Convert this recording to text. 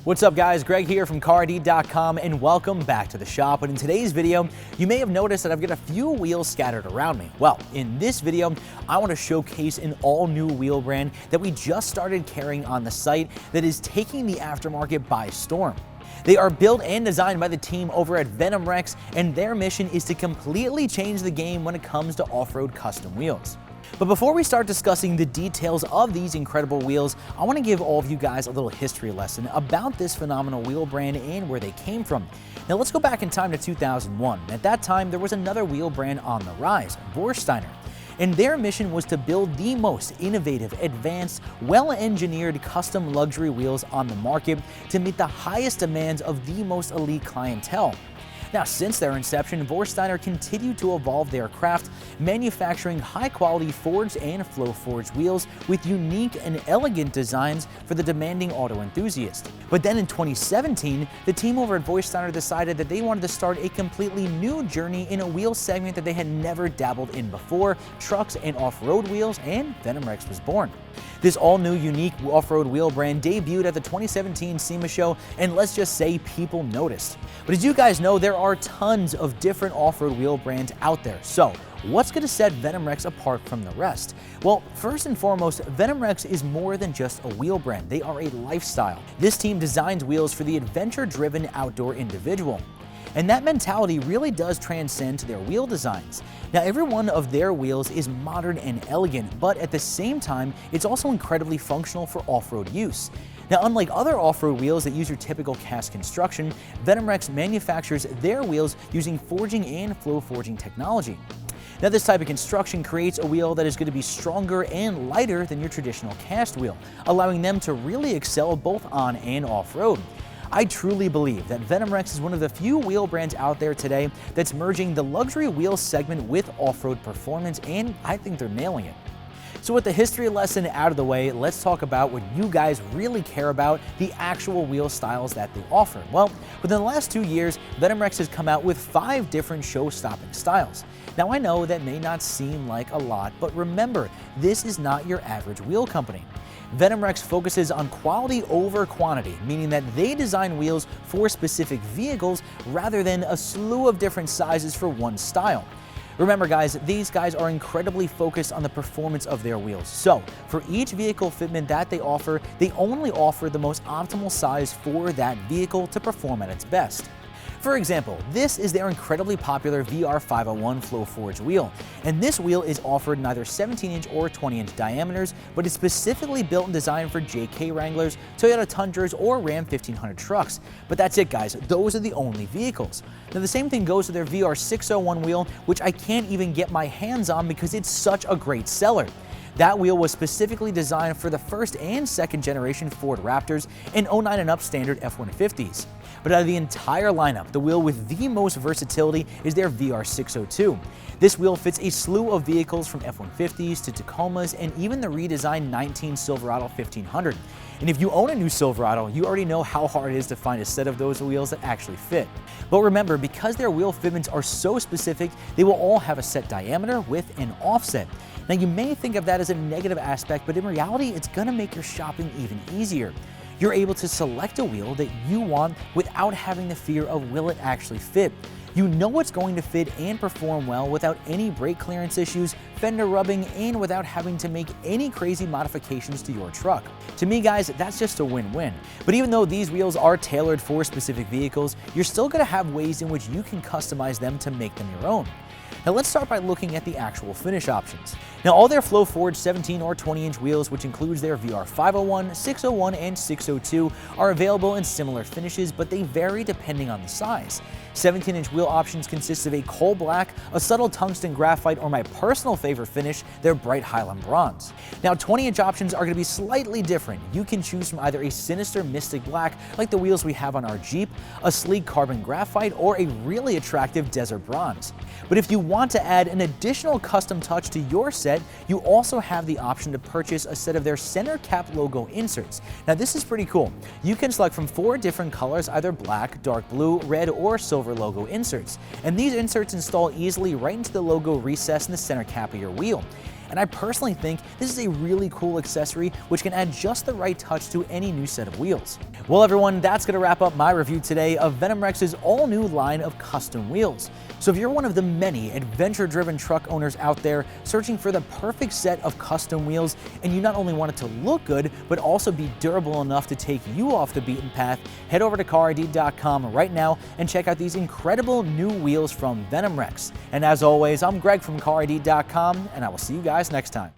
What's up guys, Greg here from Carid.com and welcome back to the shop. And in today's video, you may have noticed that I've got a few wheels scattered around me. Well, in this video, I want to showcase an all-new wheel brand that we just started carrying on the site that is taking the aftermarket by storm. They are built and designed by the team over at Venomrex, and their mission is to completely change the game when it comes to off-road custom wheels. But before we start discussing the details of these incredible wheels, I want to give all of you guys a little history lesson about this phenomenal wheel brand and where they came from. Now let's go back in time to 2001. At that time, there was another wheel brand on the rise, Vorsteiner. And their mission was to build the most innovative, advanced, well-engineered custom luxury wheels on the market to meet the highest demands of the most elite clientele. Now, since their inception, Vorsteiner continued to evolve their craft, manufacturing high-quality forged and flow-forged wheels with unique and elegant designs for the demanding auto enthusiast. But then in 2017, the team over at Vorsteiner decided that they wanted to start a completely new journey in a wheel segment that they had never dabbled in before, trucks and off-road wheels, and Venomrex was born. This all-new unique off-road wheel brand debuted at the 2017 SEMA show, and let's just say people noticed. But as you guys know, there are tons of different off-road wheel brands out there. So what's going to set Venomrex apart from the rest? Well, first and foremost, Venomrex is more than just a wheel brand. They are a lifestyle. This team designs wheels for the adventure-driven outdoor individual. And that mentality really does transcend to their wheel designs. Now, every one of their wheels is modern and elegant, but at the same time, it's also incredibly functional for off-road use. Now, unlike other off-road wheels that use your typical cast construction, Venomrex manufactures their wheels using forging and flow forging technology. Now, this type of construction creates a wheel that is going to be stronger and lighter than your traditional cast wheel, allowing them to really excel both on and off-road. I truly believe that Venomrex is one of the few wheel brands out there today that's merging the luxury wheel segment with off-road performance, and I think they're nailing it. So with the history lesson out of the way, let's talk about what you guys really care about, the actual wheel styles that they offer. Well, within the last 2 years, Venomrex has come out with 5 different show-stopping styles. Now I know that may not seem like a lot, but remember, this is not your average wheel company. Venomrex focuses on quality over quantity, meaning that they design wheels for specific vehicles rather than a slew of different sizes for one style. Remember guys, these guys are incredibly focused on the performance of their wheels. So, for each vehicle fitment that they only offer the most optimal size for that vehicle to perform at its best. For example, this is their incredibly popular VR501 Flow Forge wheel, and this wheel is offered in either 17-inch or 20-inch diameters, but is specifically built and designed for JK Wranglers, Toyota Tundras, or Ram 1500 trucks. But that's it guys, those are the only vehicles. Now the same thing goes to their VR601 wheel, which I can't even get my hands on because it's such a great seller. That wheel was specifically designed for the first and second generation Ford Raptors and 09 and up standard F-150s. But out of the entire lineup, the wheel with the most versatility is their VR602. This wheel fits a slew of vehicles from F-150s to Tacomas and even the redesigned 19 Silverado 1500. And if you own a new Silverado, you already know how hard it is to find a set of those wheels that actually fit. But remember, because their wheel fitments are so specific, they will all have a set diameter, width, and offset. Now you may think of that as a negative aspect, but in reality, it's going to make your shopping even easier. You're able to select a wheel that you want without having the fear of will it actually fit. You know it's going to fit and perform well without any brake clearance issues, fender rubbing, and without having to make any crazy modifications to your truck. To me guys, that's just a win-win. But even though these wheels are tailored for specific vehicles, you're still going to have ways in which you can customize them to make them your own. Now let's start by looking at the actual finish options. Now all their Flow Forge 17 or 20-inch wheels, which includes their VR501, 601, and 602, are available in similar finishes, but they vary depending on the size. 17-inch wheel options consist of a coal black, a subtle tungsten graphite, or my personal favorite finish, their bright Highland bronze. Now 20-inch options are going to be slightly different. You can choose from either a sinister mystic black, like the wheels we have on our Jeep, a sleek carbon graphite, or a really attractive desert bronze. But if you want to add an additional custom touch to your set, you also have the option to purchase a set of their center cap logo inserts. Now this is pretty cool. You can select from 4 different colors, either black, dark blue, red, or silver logo inserts. And these inserts install easily right into the logo recess in the center cap of your wheel. and I personally think this is a really cool accessory which can add just the right touch to any new set of wheels. Well everyone, that's going to wrap up my review today of Venomrex's all-new line of custom wheels. So if you're one of the many adventure-driven truck owners out there searching for the perfect set of custom wheels, and you not only want it to look good, but also be durable enough to take you off the beaten path, head over to Carid.com right now and check out these incredible new wheels from Venomrex. And as always, I'm Greg from Carid.com, and I will see you guys next time.